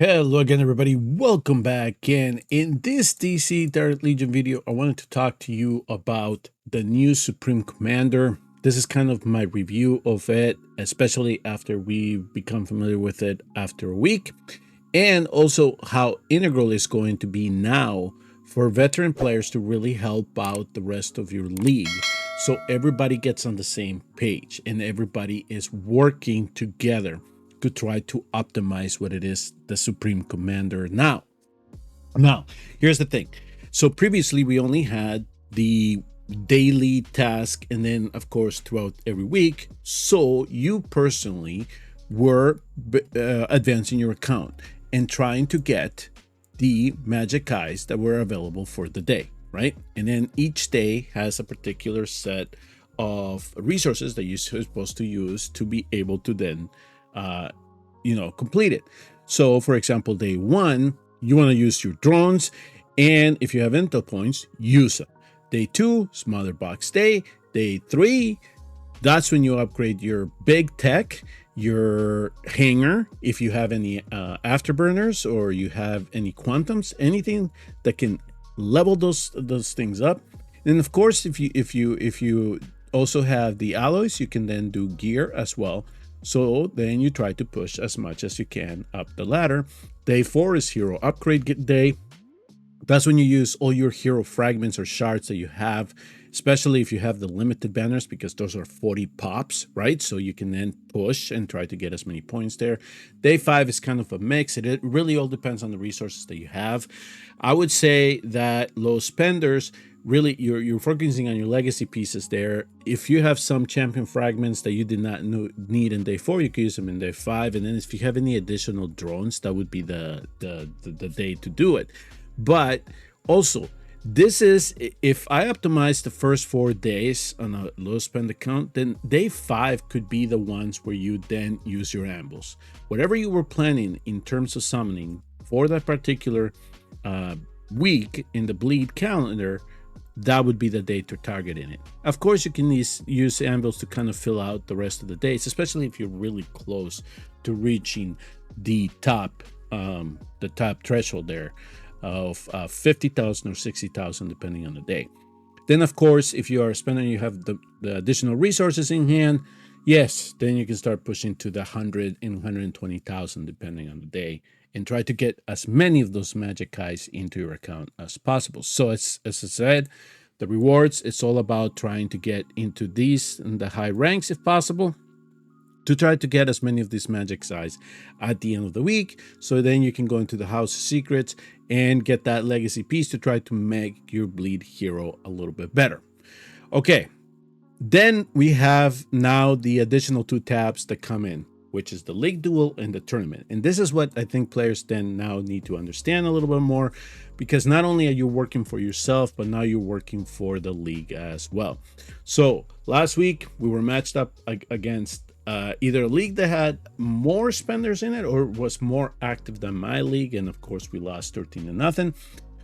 Hello again, everybody. Welcome back. And in this DC Third Legion video, I wanted to talk to you about the new Supreme Commander. This is kind of my review of it, especially after we become familiar with it after a week, and also how integral it's going to be now for veteran players to really help out the rest of your league. So everybody gets on the same page and everybody is working together to try to optimize what it is the Supreme Commander now, here's the thing. So previously we only had the daily task and then of course throughout every week. So you personally were advancing your account and trying to get the magic eyes that were available for the day, right? And then each day has a particular set of resources that you're supposed to use to be able to then complete it. So for example, day one, you want to use your drones, and if you have intel points, use them. Day two is Motherbox day. Day three, that's when you upgrade your big tech, your hangar, if you have any afterburners or you have any quantums, anything that can level those things up. And of course, if you also have the alloys, you can then do gear as well. So then you try to push as much as you can up the ladder. Day four is hero upgrade day. That's when you use all your hero fragments or shards that you have, especially if you have the limited banners, because those are 40 pops, right? So you can then push and try to get as many points there. Day five is kind of a mix. It really all depends on the resources that you have. I would say that low spenders, really you're focusing on your legacy pieces there. If you have some champion fragments that you did not need in day four, you can use them in day five. And then if you have any additional drones, that would be the day to do it. But also, this is, if I optimize the first 4 days on a low spend account, then day five could be the ones where you then use your ambush. Whatever you were planning in terms of summoning for that particular week in the bleed calendar, that would be the day to target in it. Of course, you can use ambush to kind of fill out the rest of the days, especially if you're really close to reaching the top threshold there of 50,000 or 60,000 depending on the day. Then of course, if you are spending, you have the additional resources in hand, yes, then you can start pushing to the 100 and 120,000 depending on the day, and try to get as many of those magic eyes into your account as possible. So as I said, the rewards, it's all about trying to get into these in the high ranks if possible, to try to get as many of these magic eyes at the end of the week. So then you can go into the House of Secrets and get that legacy piece to try to make your bleed hero a little bit better. Okay, then we have now the additional 2 tabs that come in, which is the League Duel and the Tournament. And this is what I think players then now need to understand a little bit more, because not only are you working for yourself, but now you're working for the league as well. So last week we were matched up against either a league that had more spenders in it or was more active than my league, and of course we lost 13-0.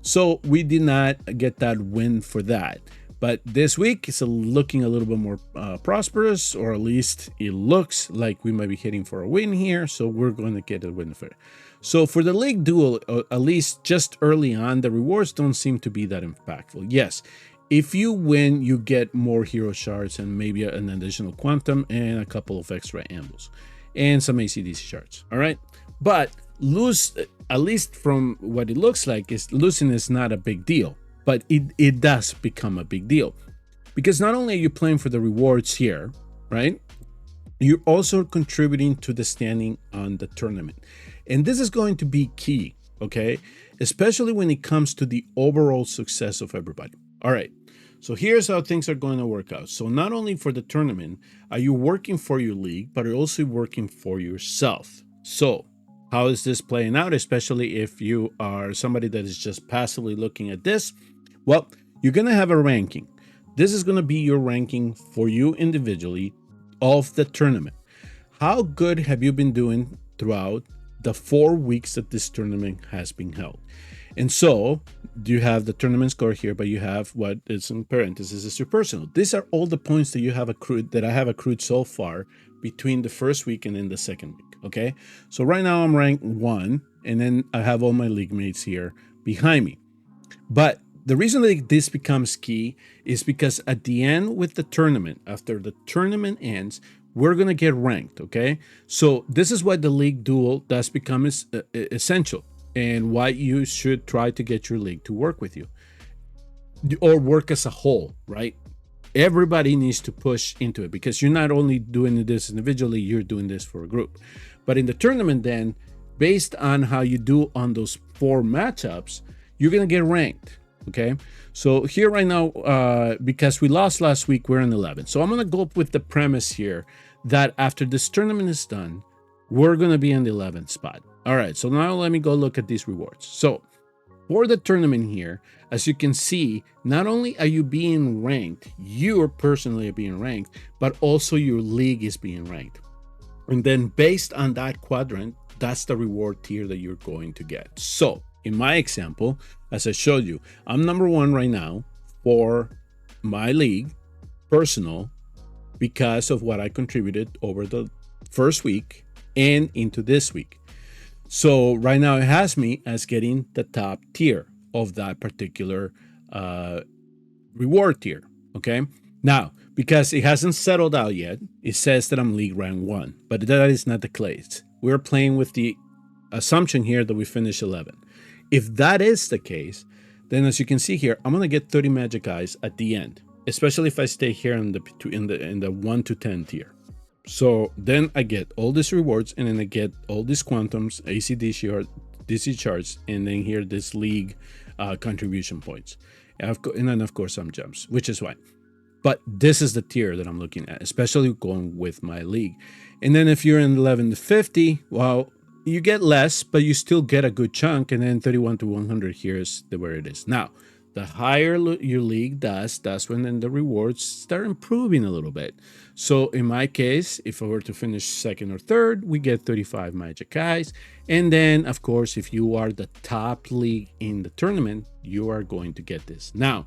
So we did not get that win for that. But this week it's looking a little bit more prosperous, or at least it looks like we might be hitting for a win here. So we're going to get a win for it. So for the League Duel, at least just early on, the rewards don't seem to be that impactful. Yes, if you win, you get more hero shards and maybe an additional quantum and a couple of extra ambush and some ACDC shards. All right, but lose, at least from what it looks like, is losing is not a big deal. But it does become a big deal, because not only are you playing for the rewards here, right? You're also contributing to the standing on the tournament. And this is going to be key, okay? Especially when it comes to the overall success of everybody. All right, so here's how things are going to work out. So not only for the tournament are you working for your league, but you're also working for yourself. So how is this playing out, especially if you are somebody that is just passively looking at this? Well, you're going to have a ranking. This is going to be your ranking for you individually of the tournament. How good have you been doing throughout the 4 weeks that this tournament has been held? And so you have the tournament score here, but you have what is in parentheses is your personal. These are all the points that you have accrued, that I have accrued so far between the first week and then the second week. Okay, so right now I'm ranked 1. and then I have all my league mates here behind me. But the reason that this becomes key is because at the end with the tournament, after the tournament ends, we're going to get ranked, okay? So this is why the league duel does become essential, and why you should try to get your league to work with you or work as a whole, right? Everybody needs to push into it, because you're not only doing this individually, you're doing this for a group. But in the tournament then, based on how you do on those 4 matchups, you're going to get ranked, okay? So here right now, because we lost last week, we're in 11. So I'm going to go up with the premise here that after this tournament is done, we're going to be in the 11th spot. All right, so now let me go look at these rewards. So for the tournament here, as you can see, not only are you being ranked, you're personally being ranked, but also your league is being ranked. And then based on that quadrant, that's the reward tier that you're going to get. So in my example, as I showed you, I'm number 1 right now for my league, personal, because of what I contributed over the first week and into this week. So right now it has me as getting the top tier of that particular reward tier, okay? Now, because it hasn't settled out yet, it says that I'm league rank 1, but that is not the case. We're playing with the assumption here that we finish 11. If that is the case, then as you can see here, I'm gonna get 30 magic eyes at the end, especially if I stay here in the 1 to 10 tier. So then I get all these rewards, and then I get all these quantums, ACDC or DC charts, and then here this league contribution points. And then of course some jumps, which is why. But this is the tier that I'm looking at, especially going with my league. And then if you're in 11 to 50, well, you get less, but you still get a good chunk. And then 31 to 100, here's where it is. Now, the higher your league does, that's when then the rewards start improving a little bit. So in my case, if I were to finish 2nd or 3rd, we get 35 magic eyes. And then, of course, if you are the top league in the tournament, you are going to get this. Now,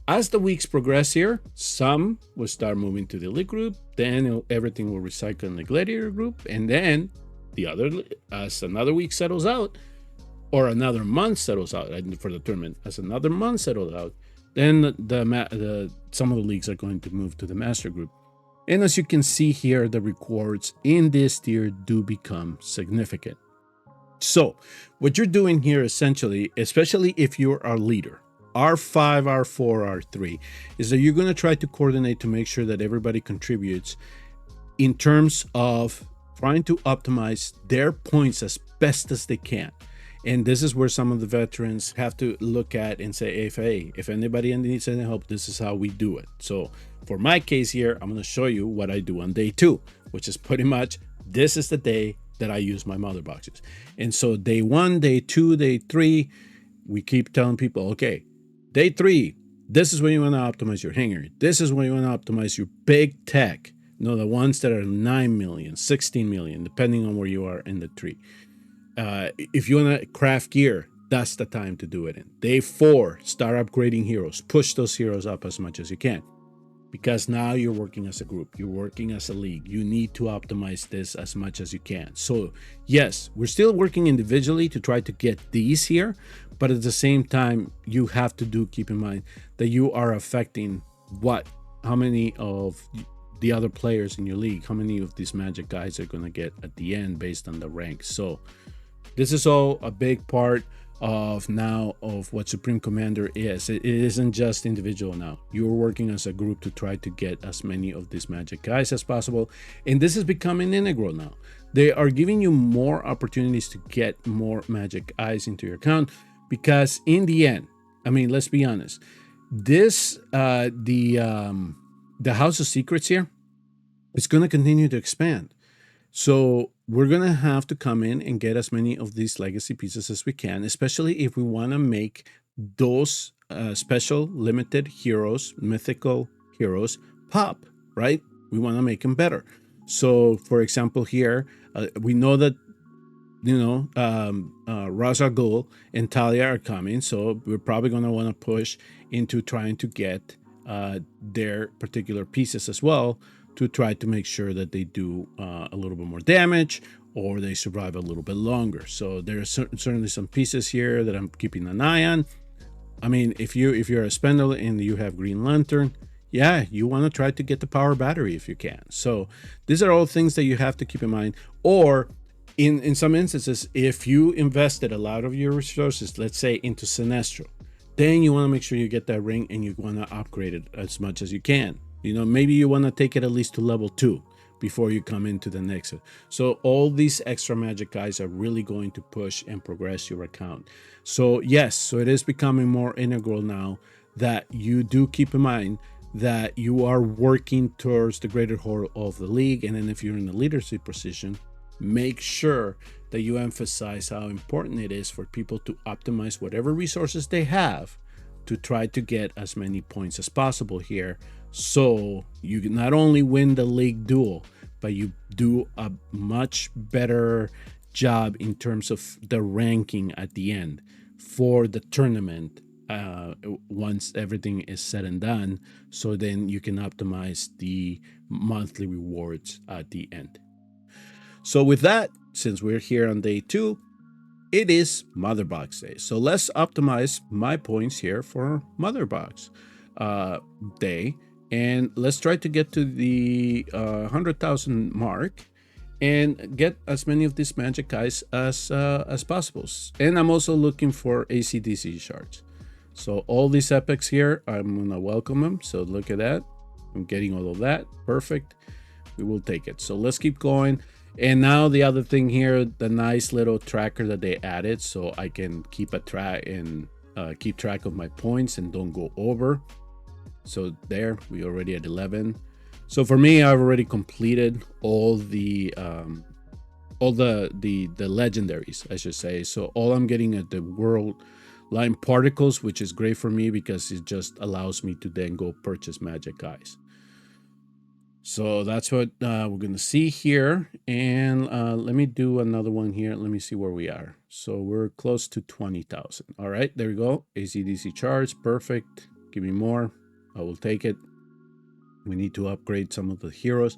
as the weeks progress here, some will start moving to the elite group, then everything will recycle in the gladiator group, and then the other, as another week settles out, or another month settles out for the tournament, as another month settles out, then some of the leagues are going to move to the master group. And as you can see here, the rewards in this tier do become significant. So what you're doing here essentially, especially if you're our leader, R5, R4, R3, is that you're going to try to coordinate to make sure that everybody contributes in terms of trying to optimize their points as best as they can. And this is where some of the veterans have to look at and say, hey, if anybody needs any help, this is how we do it. So for my case here, I'm going to show you what I do on day 2, which is pretty much, this is the day that I use my mother boxes. And so day 1, day 2, day 3, we keep telling people, okay, day 3, this is when you want to optimize your hanger. This is when you want to optimize your big tech. You know, the ones that are 9 million, 16 million, depending on where you are in the tree. If you want to craft gear, that's the time to do it in. Day 4, start upgrading heroes. Push those heroes up as much as you can. Because now you're working as a group. You're working as a league. You need to optimize this as much as you can. So yes, we're still working individually to try to get these here. But at the same time, you have to keep in mind that you are affecting how many of the other players in your league, how many of these magic guys are going to get at the end based on the rank. So this is all a big part of what Supreme Commander is. It isn't just individual now. You're working as a group to try to get as many of these magic guys as possible. And this is becoming integral now. They are giving you more opportunities to get more magic eyes into your account, because in the end, I mean, let's be honest, this the House of Secrets here, it's going to continue to expand. So we're going to have to come in and get as many of these legacy pieces as we can, especially if we want to make those special limited heroes, mythical heroes pop, right? We want to make them better. So for example, here, we know that, you know, Ra's al Ghul and Talia are coming. So we're probably going to want to push into trying to get their particular pieces as well, to try to make sure that they do a little bit more damage, or they survive a little bit longer. So there's certainly some pieces here that I'm keeping an eye on. I mean, if you're a spender and you have Green Lantern, yeah, you want to try to get the power battery if you can. So these are all things that you have to keep in mind. Or in some instances, if you invested a lot of your resources, let's say into Sinestro, then you want to make sure you get that ring and you want to upgrade it as much as you can. You know, maybe you want to take it at least to level 2 before you come into the next. So all these extra magic guys are really going to push and progress your account. So yes, so it is becoming more integral now that you do keep in mind that you are working towards the greater whole of the league. And then if you're in a leadership position, make sure that you emphasize how important it is for people to optimize whatever resources they have to try to get as many points as possible here, so you not only win the league duel, but you do a much better job in terms of the ranking at the end for the tournament once everything is said and done. So then you can optimize the monthly rewards at the end. So with that, since we're here on day 2, it is Motherbox Day. So let's optimize my points here for Motherbox Day. And let's try to get to the 100,000 mark and get as many of these magic guys as possible. And I'm also looking for AC/DC shards. So all these epics here, I'm gonna welcome them. So look at that. I'm getting all of that. Perfect. We will take it. So let's keep going. And now the other thing here, the nice little tracker that they added, so I can keep a track and keep track of my points and don't go over. So there, we already at 11. So for me, I've already completed all the legendaries, I should say. So all I'm getting at the world line particles, which is great for me because it just allows me to then go purchase magic guys. So that's what we're going to see here. And let me do another one here. Let me see where we are. So we're close to 20,000. All right, there we go. AC/DC charge. Perfect. Give me more. I will take it. We need to upgrade some of the heroes.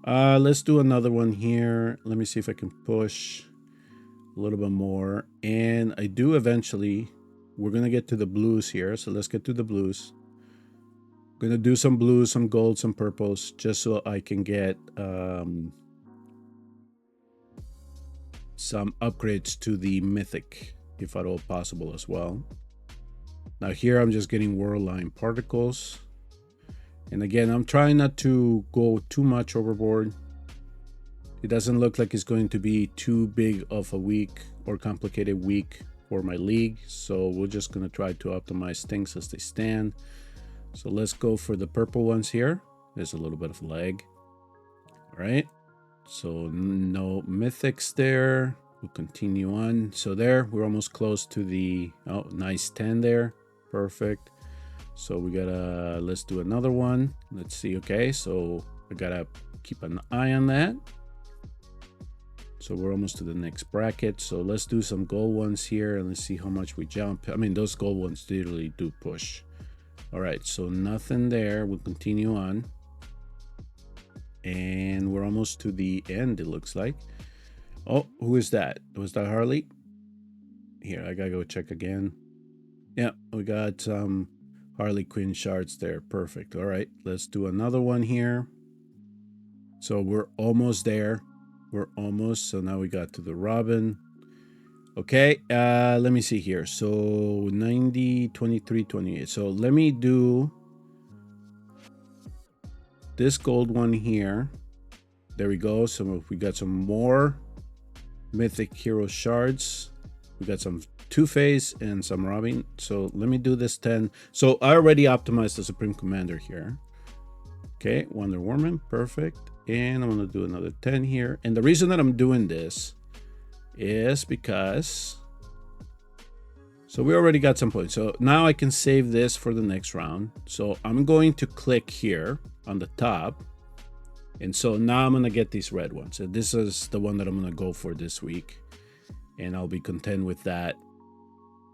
Let's do another one here. Let me see if I can push a little bit more. And I do eventually. We're going to get to the blues here. So let's get to the blues. Gonna do some blues, some gold, some purples, just so I can get some upgrades to the mythic, if at all possible as well. Now here I'm just getting world line particles. And again, I'm trying not to go too much overboard. It doesn't look like it's going to be too big of a week or complicated week for my league. So we're just gonna try to optimize things as they stand. So let's go for the purple ones here. There's a little bit of lag. All right. So no mythics there. We'll continue on. So there, we're almost close to the, oh, nice 10 there. Perfect. So we gotta, let's do another one. Let's see. Okay. So I gotta keep an eye on that. So we're almost to the next bracket. So let's do some gold ones here and let's see how much we jump. I mean, those gold ones literally do push. All right, so nothing there. We'll continue on. And we're almost to the end, it looks like. Oh, who is that? Was that Harley? Here, I gotta go check again. Yeah, we got some Harley Quinn shards there. Perfect. All right, let's do another one here. So we're almost there. We're almost. So now we got to the Robin. Okay, let me see here. So 90, 23, 28. So let me do this gold one here. There we go. So we got some more mythic hero shards. We got some Two-Face and some Robin. So let me do this 10. So I already optimized the Supreme Commander here. Okay, Wonder Woman, perfect. And I'm gonna do another 10 here. And the reason that I'm doing this is because, so we already got some points. So now I can save this for the next round. So I'm going to click here on the top. And so now I'm gonna get these red ones. And this is the one that I'm gonna go for this week. And I'll be content with that.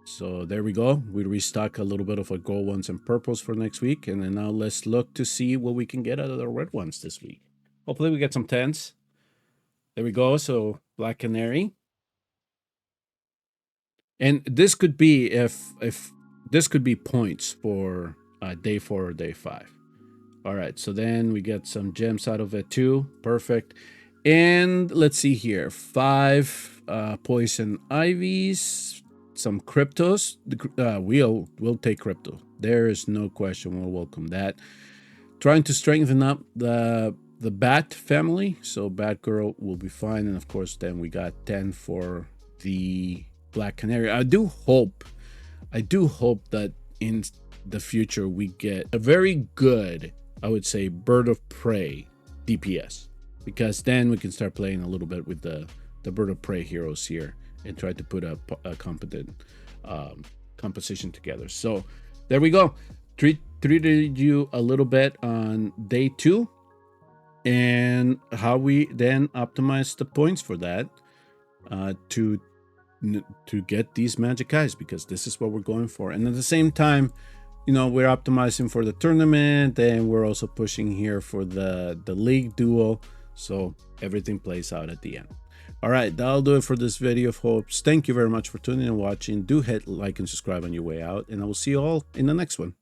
So there we go. We restock a little bit of our gold ones and purples for next week. And then now let's look to see what we can get out of the red ones this week. Hopefully we get some 10s. There we go. So Black Canary. And this could be if this could be points for day 4 or day 5. All right, so then we get some gems out of it too. Perfect. And let's see here, 5 poison ivies, some cryptos. We'll take crypto. There is no question. We'll welcome that. Trying to strengthen up the bat family, so Batgirl will be fine. And of course, then we got 10 for the Black Canary. I do hope that in the future we get a very good, I would say, bird of prey DPS, because then we can start playing a little bit with the bird of prey heroes here and try to put a competent composition together. So there we go. Treated you a little bit on day 2 and how we then optimize the points for that to get these magic eyes, because this is what we're going for. And at the same time, you know, we're optimizing for the tournament, and we're also pushing here for the league duel, so everything plays out at the end. All right, that'll do it for this video of hopes. Thank you very much for tuning and watching. Do hit like and subscribe on your way out, and I will see you all in the next one.